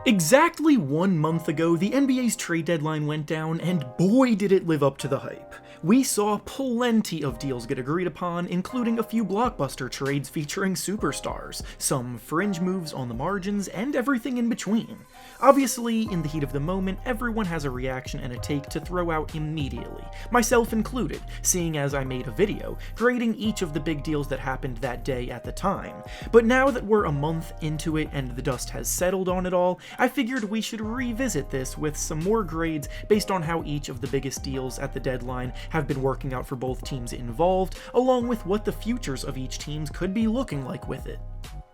Exactly 1 month ago, the NBA's trade deadline went down, and boy did it live up to the hype. We saw plenty of deals get agreed upon, including a few blockbuster trades featuring superstars, some fringe moves on the margins, and everything in between. Obviously, in the heat of the moment, everyone has a reaction and a take to throw out immediately, myself included, seeing as I made a video grading each of the big deals that happened that day at the time. But now that we're a month into it and the dust has settled on it all, I figured we should revisit this with some more grades based on how each of the biggest deals at the deadline have been working out for both teams involved, along with what the futures of each team could be looking like with it.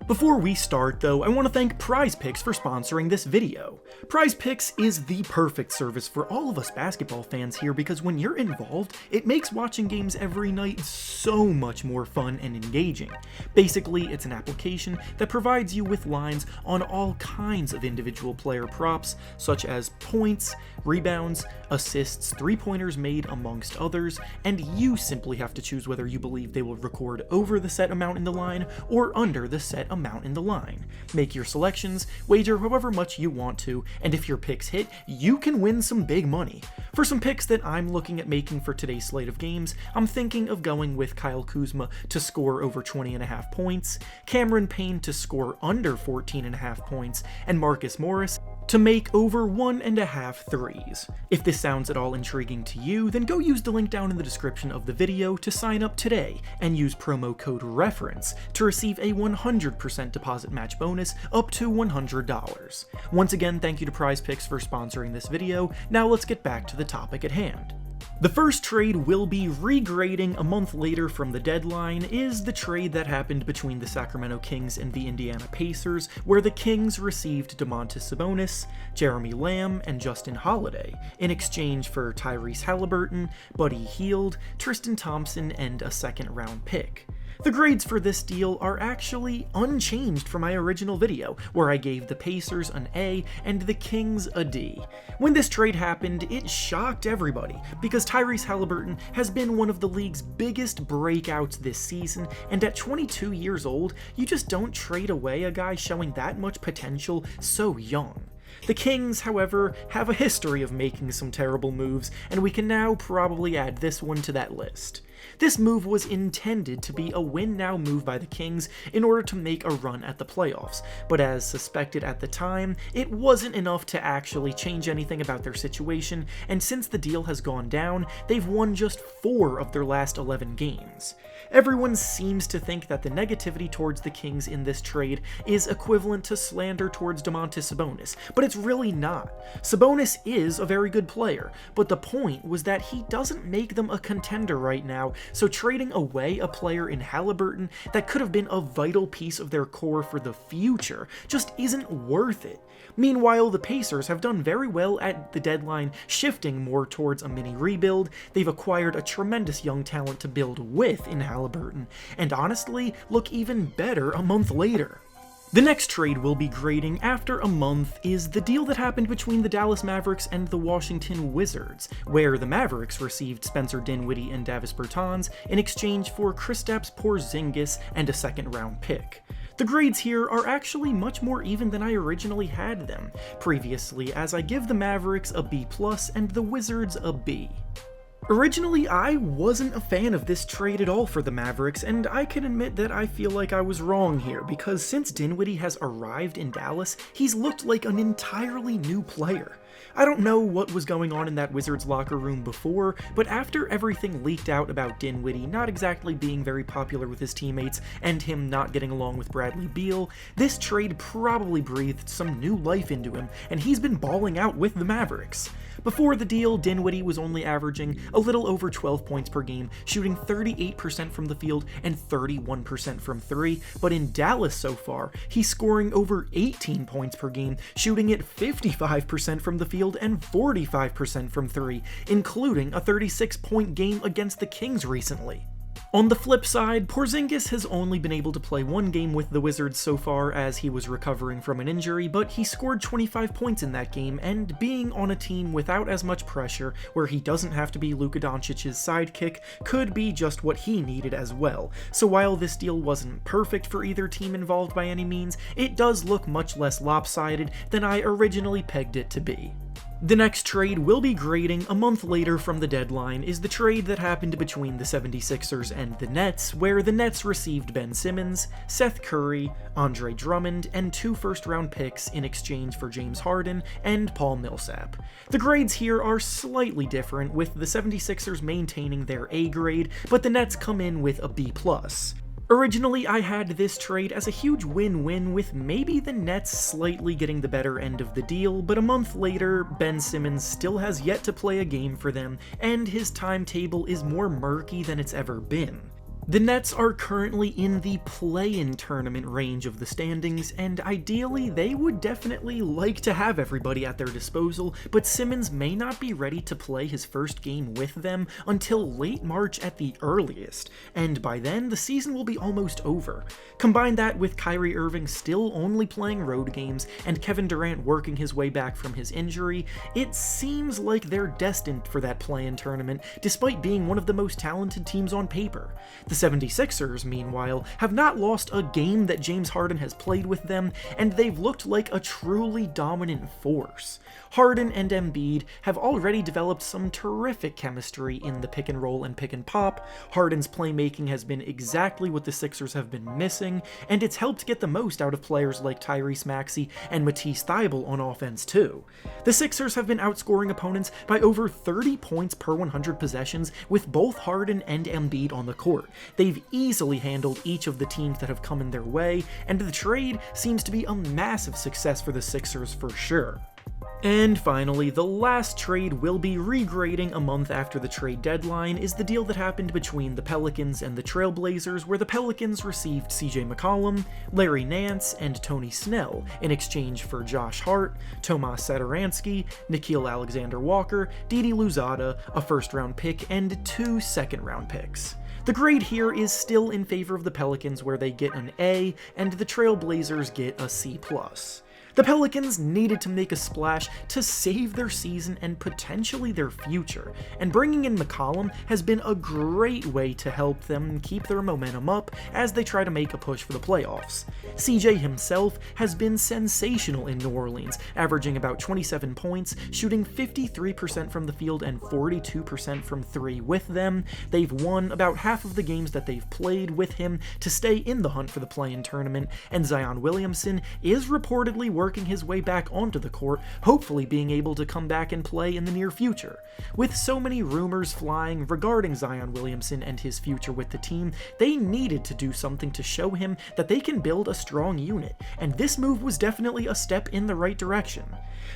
Before we start though, I want to thank PrizePicks for sponsoring this video. PrizePicks is the perfect service for all of us basketball fans here because when you're involved, it makes watching games every night so much more fun and engaging. Basically, it's an application that provides you with lines on all kinds of individual player props, such as points, rebounds, assists, three-pointers made, amongst others, and you simply have to choose whether you believe they will record over the set amount in the line or under the set amount in the line. Make your selections, wager however much you want to, and if your picks hit, you can win some big money. For some picks that I'm looking at making for today's slate of games, I'm thinking of going with Kyle Kuzma to score over 20.5 points, Cameron Payne to score under 14.5 points, and Marcus Morris to make over 1.5 threes. If this sounds at all intriguing to you, then go use the link down in the description of the video to sign up today and use promo code REFERENCE to receive a 100% deposit match bonus up to $100. Once again, thank you to PrizePicks for sponsoring this video. Now let's get back to the topic at hand. The first trade we'll be regrading a month later from the deadline is the trade that happened between the Sacramento Kings and the Indiana Pacers, where the Kings received Domantas Sabonis, Jeremy Lamb, and Justin Holiday in exchange for Tyrese Haliburton, Buddy Hield, Tristan Thompson, and a second-round pick. The grades for this deal are actually unchanged from my original video, where I gave the Pacers an A and the Kings a D. When this trade happened, it shocked everybody, because Tyrese Haliburton has been one of the league's biggest breakouts this season, and at 22 years old, you just don't trade away a guy showing that much potential so young. The Kings, however, have a history of making some terrible moves, and we can now probably add this one to that list. This move was intended to be a win-now move by the Kings in order to make a run at the playoffs, but as suspected at the time, it wasn't enough to actually change anything about their situation, and since the deal has gone down, they've won just 4 of their last 11 games. Everyone seems to think that the negativity towards the Kings in this trade is equivalent to slander towards Domantas Sabonis, but it's really not. Sabonis is a very good player, but the point was that he doesn't make them a contender right now, so trading away a player in Haliburton that could have been a vital piece of their core for the future just isn't worth it. Meanwhile, the Pacers have done very well at the deadline, shifting more towards a mini rebuild. They've acquired a tremendous young talent to build with in Haliburton, and honestly, look even better a month later. The next trade we'll be grading after a month is the deal that happened between the Dallas Mavericks and the Washington Wizards, where the Mavericks received Spencer Dinwiddie and Davis Bertans in exchange for Kristaps Porzingis and a second-round pick. The grades here are actually much more even than I originally had them previously, as I give the Mavericks a B+ and the Wizards a B. Originally, I wasn't a fan of this trade at all for the Mavericks, and I can admit that I feel like I was wrong here, because since Dinwiddie has arrived in Dallas, he's looked like an entirely new player. I don't know what was going on in that Wizards locker room before, but after everything leaked out about Dinwiddie not exactly being very popular with his teammates and him not getting along with Bradley Beal, this trade probably breathed some new life into him, and he's been balling out with the Mavericks. Before the deal, Dinwiddie was only averaging a little over 12 points per game, shooting 38% from the field and 31% from 3, but in Dallas so far, he's scoring over 18 points per game, shooting at 55% from the field and 45% from 3, including a 36-point game against the Kings recently. On the flip side, Porzingis has only been able to play one game with the Wizards so far as he was recovering from an injury, but he scored 25 points in that game, and being on a team without as much pressure, where he doesn't have to be Luka Doncic's sidekick, could be just what he needed as well. So while this deal wasn't perfect for either team involved by any means, it does look much less lopsided than I originally pegged it to be. The next trade we'll be grading a month later from the deadline is the trade that happened between the 76ers and the Nets, where the Nets received Ben Simmons, Seth Curry, Andre Drummond, and 2 first-round picks in exchange for James Harden and Paul Millsap. The grades here are slightly different, with the 76ers maintaining their A grade, but the Nets come in with a B+. Originally, I had this trade as a huge win-win, with maybe the Nets slightly getting the better end of the deal, but a month later, Ben Simmons still has yet to play a game for them, and his timetable is more murky than it's ever been. The Nets are currently in the play-in tournament range of the standings, and ideally they would definitely like to have everybody at their disposal, but Simmons may not be ready to play his first game with them until late March at the earliest, and by then the season will be almost over. Combine that with Kyrie Irving still only playing road games and Kevin Durant working his way back from his injury, it seems like they're destined for that play-in tournament despite being one of the most talented teams on paper. The 76ers, meanwhile, have not lost a game that James Harden has played with them, and they've looked like a truly dominant force. Harden and Embiid have already developed some terrific chemistry in the pick and roll and pick and pop. Harden's playmaking has been exactly what the Sixers have been missing, and it's helped get the most out of players like Tyrese Maxey and Matisse Thybulle on offense too. The Sixers have been outscoring opponents by over 30 points per 100 possessions with both Harden and Embiid on the court. They've easily handled each of the teams that have come in their way, and the trade seems to be a massive success for the Sixers for sure. And finally, the last trade we'll be regrading a month after the trade deadline is the deal that happened between the Pelicans and the Trailblazers, where the Pelicans received CJ McCollum, Larry Nance, and Tony Snell in exchange for Josh Hart, Tomas Satoransky, Nickeil Alexander-Walker, Didi Louzada, a first-round pick, and 2 second-round picks. The grade here is still in favor of the Pelicans, where they get an A, and the Trailblazers get a C+. The Pelicans needed to make a splash to save their season and potentially their future, and bringing in McCollum has been a great way to help them keep their momentum up as they try to make a push for the playoffs. CJ himself has been sensational in New Orleans, averaging about 27 points, shooting 53% from the field and 42% from 3 with them. They've won about half of the games that they've played with him to stay in the hunt for the play-in tournament, and Zion Williamson is reportedly working his way back onto the court, hopefully being able to come back and play in the near future. With so many rumors flying regarding Zion Williamson and his future with the team, they needed to do something to show him that they can build a strong unit, and this move was definitely a step in the right direction.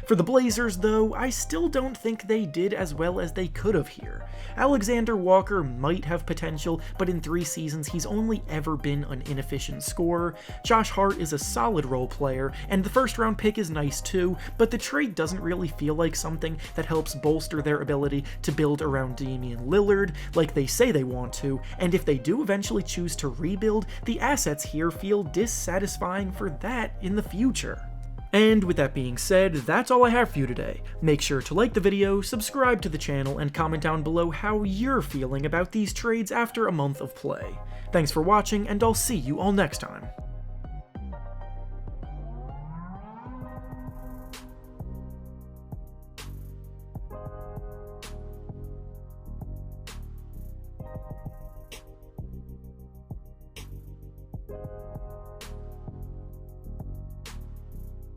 For the Blazers, though, I still don't think they did as well as they could have here. Alexander Walker might have potential, but in 3 seasons he's only ever been an inefficient scorer. Josh Hart is a solid role player, and the first-round pick is nice too, but the trade doesn't really feel like something that helps bolster their ability to build around Damian Lillard like they say they want to, and if they do eventually choose to rebuild, the assets here feel dissatisfying for that in the future. And with that being said, that's all I have for you today. Make sure to like the video, subscribe to the channel, and comment down below how you're feeling about these trades after a month of play. Thanks for watching, and I'll see you all next time.